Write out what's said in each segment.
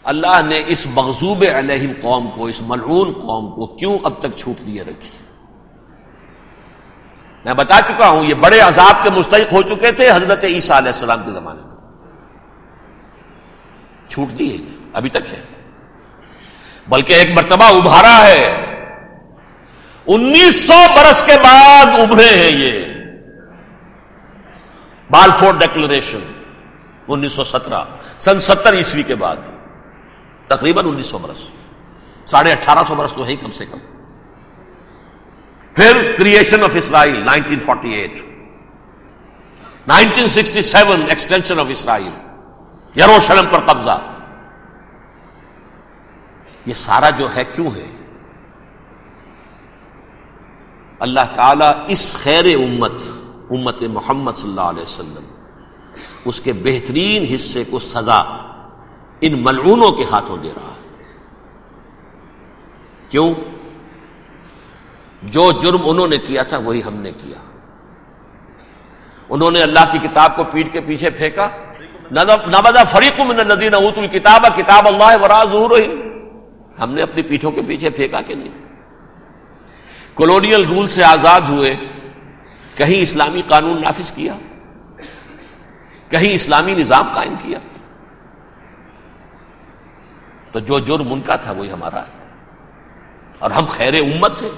اللہ نے اس مغضوب علیہم قوم کو، اس ملعون قوم کو کیوں اب تک چھوٹ دیے رکھی؟ میں بتا چکا ہوں یہ بڑے عذاب کے مستحق ہو چکے تھے حضرت عیسیٰ علیہ السلام کے زمانے میں، چھوٹ دی ہے ابھی تک ہے، بلکہ ایک مرتبہ ابھارا ہے، 1900 برس کے بعد ابھرے ہیں یہ بالفور ڈیکلریشن 1917 سن 70 عیسوی کے بعد، تقریباً 1900 برس، 1850 برس تو ہے کم سے کم۔ پھر creation of Israel 1948، 1967 extension of Israel, یروشلم پر قبضہ، یہ سارا جو ہے کیوں ہے؟ اللہ تعالیٰ اس خیر امت محمد صلی اللہ علیہ وسلم، اس کے بہترین حصے کو سزا ان ملعونوں کے ہاتھوں دے رہا ہے۔ کیوں؟ جو جرم انہوں نے کیا تھا وہی ہم نے کیا۔ انہوں نے اللہ کی کتاب کو پیٹھ کے پیچھے پھینکا، نبذ فریق من الذین اوتوا الکتاب کتاب اللہ وراء ظہورہم، ہم نے اپنی پیٹھوں کے پیچھے پھینکا کہ نہیں؟ کولونیل رول سے آزاد ہوئے، کہیں اسلامی قانون نافذ کیا، کہیں اسلامی نظام قائم کیا؟ تو جو جرم ان کا تھا وہی ہمارا ہے، اور ہم خیر امت ہیں،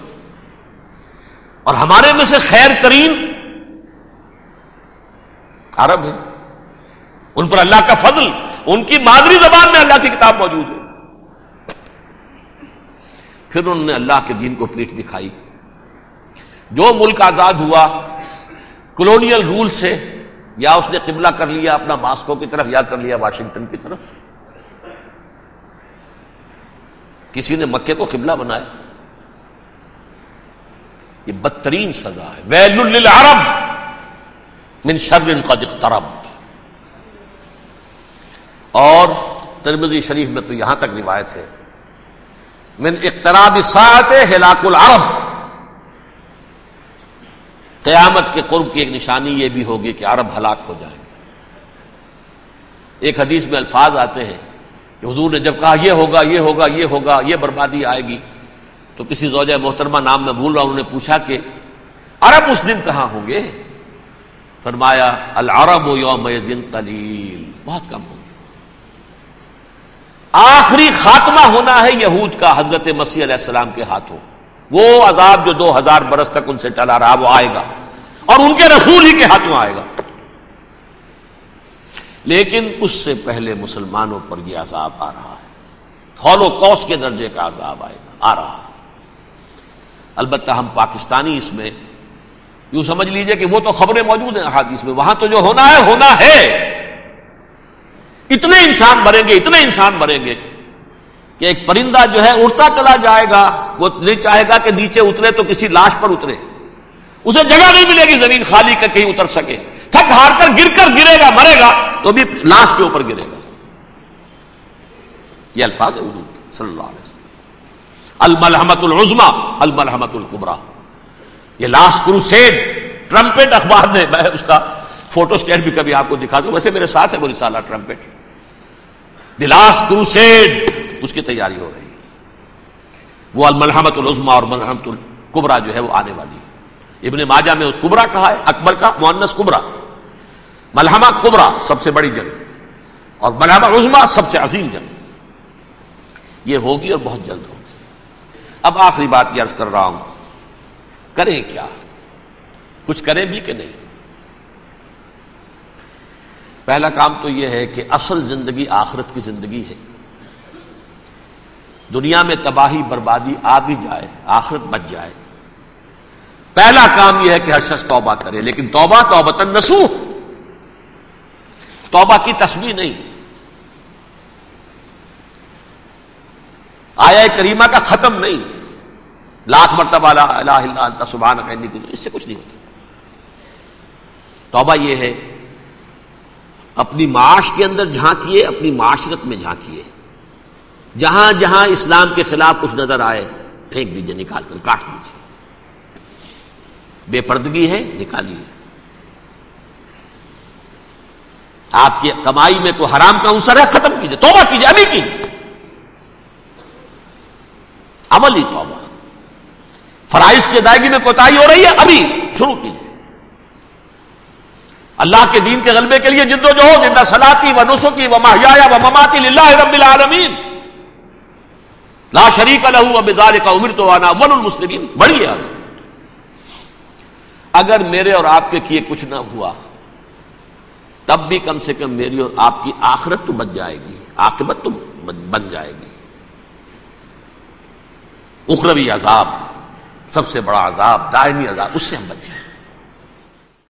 اور ہمارے میں سے خیر ترین عرب ہیں، ان پر اللہ کا فضل، ان کی مادری زبان میں اللہ کی کتاب موجود ہے۔ پھر انہوں نے اللہ کے دین کو پیٹھ دکھائی۔ جو ملک آزاد ہوا کولونیل رول سے، یا اس نے قبلہ کر لیا اپنا ماسکو کی طرف، یا کر لیا واشنگٹن کی طرف، کسی نے مکے کو قبلہ بنایا، یہ بدترین سزا ہے۔ ویل للعرب من شر قد اقترب۔ اور ترمذی شریف میں تو یہاں تک روایت ہے، من اقتراب الساعۃ ہلاک العرب، قیامت کے قرب کی ایک نشانی یہ بھی ہوگی کہ عرب ہلاک ہو جائیں گے۔ ایک حدیث میں الفاظ آتے ہیں کہ حضور نے جب کہا یہ ہوگا یہ ہوگا یہ ہوگا، یہ بربادی آئے گی، تو کسی زوجہ محترمہ نام میں بھول رہا ہوں، انہوں نے پوچھا کہ عرب اس دن کہاں ہوں گے؟ فرمایا العرب یومئذ قلیل، بہت کم ہوں گے۔ آخری خاتمہ ہونا ہے یہود کا حضرت مسیح علیہ السلام کے ہاتھوں، وہ عذاب جو 2000 برس تک ان سے ٹلا رہا وہ آئے گا، اور ان کے رسول ہی کے ہاتھوں آئے گا۔ لیکن اس سے پہلے مسلمانوں پر یہ عذاب آ رہا ہے، ہولوکاسٹ کے درجے کا عذاب آ رہا ہے۔ البتہ ہم پاکستانی اس میں یوں سمجھ لیجئے کہ وہ تو خبریں موجود ہیں احادیث میں، وہاں تو جو ہونا ہے، اتنے انسان مریں گے کہ ایک پرندہ جو ہے اڑتا چلا جائے گا، وہ نہیں چاہے گا کہ نیچے اترے تو کسی لاش پر اترے، اسے جگہ نہیں ملے گی زمین خالی کر کہیں اتر سکے، تھک ہار کر گرے گا، مرے گا تو بھی لاش کے اوپر گرے گا۔ یہ الفاظ ہے حضور صلی اللہ علیہ وسلم، الملحمۃ العظمی الملحمۃ الکبریٰ، یہ لاسٹ کروسیڈ، ٹرمپٹ اخبار نے، میں اس کا فوٹو اسٹیٹ بھی کبھی آپ کو دکھا دوں، ویسے میرے ساتھ ہے وہ رسالہ ٹرمپٹ، دی لاسٹ کروسیڈ، اس کی تیاری ہو رہی ہے۔ وہ الملحمۃ العظمی اور ملحمۃ الکبریٰ جو ہے وہ آنے والی ہے۔ ابن ماجہ میں کبریٰ کہا ہے، اکبر کا مؤنث کبریٰ، ملحمہ کبریٰ سب سے بڑی جنگ، اور ملحمہ عظمی سب سے عظیم جنگ، یہ ہوگی اور بہت جلد ہوگی۔ اب آخری بات یہ عرض کر رہا ہوں، کریں کیا؟ کچھ کریں بھی کہ نہیں؟ پہلا کام تو یہ ہے کہ اصل زندگی آخرت کی زندگی ہے۔ دنیا میں تباہی بربادی آ بھی جائے، آخرت بچ جائے، پہلا کام یہ ہے کہ ہر شخص توبہ کرے، لیکن توبہ توبۃ نصوح، توبہ کی تسبیح نہیں، آیہ کریمہ کا ختم نہیں، لاکھ مرتبہ لا الہ الا انت سبحانک انی کنت، اس سے کچھ نہیں ہوتا۔ توبہ یہ ہے اپنی معاش کے اندر جھانکیے، اپنی معاشرت میں جھانکیے، جہاں جہاں اسلام کے خلاف کچھ نظر آئے پھینک دیجئے، نکال کر کاٹ دیجئے، بے پردگی ہے نکالیے، آپ کی کمائی میں کوئی حرام کا عنصر ہے ختم کیجئے، توبہ کیجئے، ابھی کیجئے۔ عملی توبہ. فرائض کی ادائیگی میں کوتاہی ہو رہی ہے، ابھی شروع کیجیے. اللہ کے دین کے غلبے کے لیے جد و جہد. ان صلاتی و نسکی و محیایا و مماتی للہ رب العالمین لا شریک لہ وبذالک امرت وانا اول المسلمین. بڑی ہے. اگر میرے اور آپ کے کیے کچھ نہ ہوا تب بھی کم سے کم میری اور آپ کی آخرت تو بچ جائے گی، عاقبت تو بن جائے گی. اخروی عذاب، سب سے بڑا عذاب، دائمی عذاب، اس سے ہم بچ جائیں.